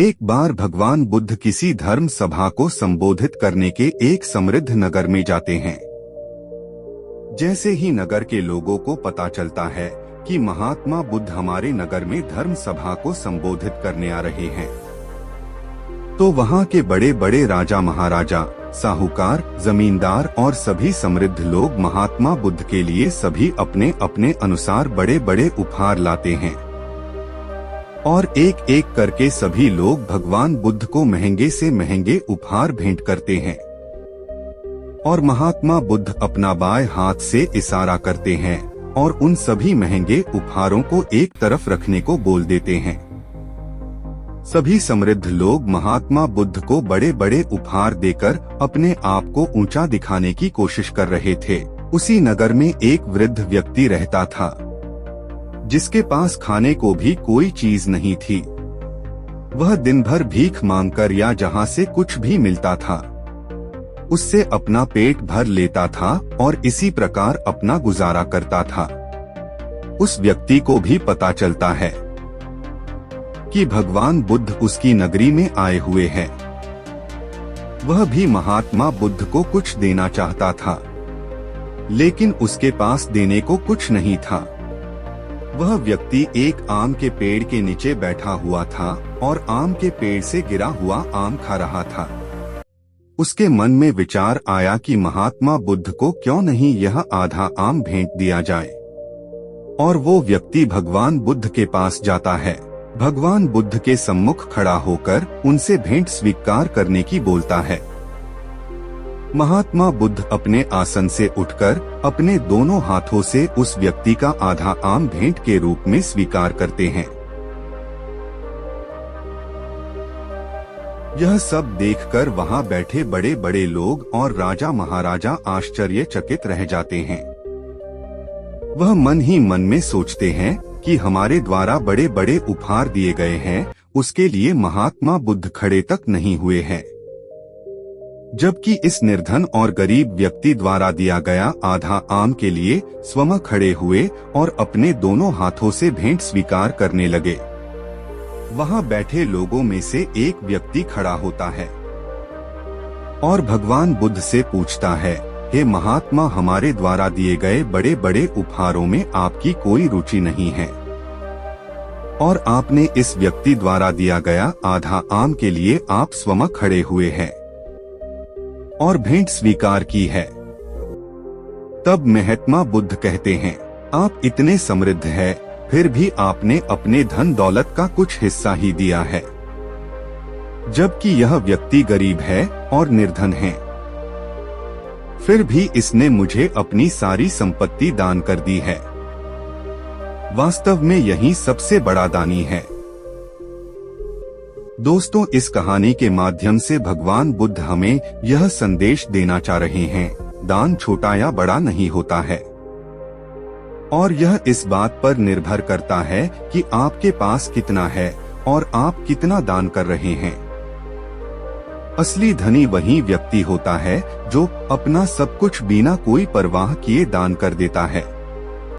एक बार भगवान बुद्ध किसी धर्म सभा को संबोधित करने के एक समृद्ध नगर में जाते हैं। जैसे ही नगर के लोगों को पता चलता है कि महात्मा बुद्ध हमारे नगर में धर्म सभा को संबोधित करने आ रहे हैं, तो वहाँ के बड़े बड़े राजा महाराजा, साहूकार, जमींदार और सभी समृद्ध लोग महात्मा बुद्ध के लिए सभी अपने अपने अनुसार बड़े बड़े उपहार लाते हैं और एक एक करके सभी लोग भगवान बुद्ध को महंगे से महंगे उपहार भेंट करते हैं। और महात्मा बुद्ध अपना बाएं हाथ से इशारा करते हैं और उन सभी महंगे उपहारों को एक तरफ रखने को बोल देते हैं। सभी समृद्ध लोग महात्मा बुद्ध को बड़े बड़े उपहार देकर अपने आप को ऊंचा दिखाने की कोशिश कर रहे थे। उसी नगर में एक वृद्ध व्यक्ति रहता था जिसके पास खाने को भी कोई चीज नहीं थी। वह दिन भर भीख मांगकर या जहाँ से कुछ भी मिलता था उससे अपना पेट भर लेता था और इसी प्रकार अपना गुजारा करता था। उस व्यक्ति को भी पता चलता है कि भगवान बुद्ध उसकी नगरी में आए हुए हैं। वह भी महात्मा बुद्ध को कुछ देना चाहता था, लेकिन उसके पास देने को कुछ नहीं था। वह व्यक्ति एक आम के पेड़ के नीचे बैठा हुआ था और आम के पेड़ से गिरा हुआ आम खा रहा था। उसके मन में विचार आया कि महात्मा बुद्ध को क्यों नहीं यह आधा आम भेंट दिया जाए। और वो व्यक्ति भगवान बुद्ध के पास जाता है। भगवान बुद्ध के सम्मुख खड़ा होकर उनसे भेंट स्वीकार करने की बोलता है। महात्मा बुद्ध अपने आसन से उठकर अपने दोनों हाथों से उस व्यक्ति का आधा आम भेंट के रूप में स्वीकार करते हैं। यह सब देखकर वहां बैठे बड़े बड़े लोग और राजा महाराजा आश्चर्यचकित रह जाते हैं। वह मन ही मन में सोचते हैं कि हमारे द्वारा बड़े बड़े उपहार दिए गए हैं, उसके लिए महात्मा बुद्ध खड़े तक नहीं हुए हैं, जबकि इस निर्धन और गरीब व्यक्ति द्वारा दिया गया आधा आम के लिए स्वयं खड़े हुए और अपने दोनों हाथों से भेंट स्वीकार करने लगे। वहां बैठे लोगों में से एक व्यक्ति खड़ा होता है और भगवान बुद्ध से पूछता है, हे महात्मा, हमारे द्वारा दिए गए बड़े बड़े उपहारों में आपकी कोई रुचि नहीं है और आपने इस व्यक्ति द्वारा दिया गया आधा आम के लिए आप स्वयं खड़े हुए हैं और भेंट स्वीकार की है। तब महात्मा बुद्ध कहते हैं, आप इतने समृद्ध हैं, फिर भी आपने अपने धन दौलत का कुछ हिस्सा ही दिया है, जबकि यह व्यक्ति गरीब है और निर्धन है। फिर भी इसने मुझे अपनी सारी संपत्ति दान कर दी है। वास्तव में यही सबसे बड़ा दानी है। दोस्तों, इस कहानी के माध्यम से भगवान बुद्ध हमें यह संदेश देना चाह रहे हैं, दान छोटा या बड़ा नहीं होता है और यह इस बात पर निर्भर करता है कि आपके पास कितना है और आप कितना दान कर रहे हैं। असली धनी वही व्यक्ति होता है जो अपना सब कुछ बिना कोई परवाह किए दान कर देता है।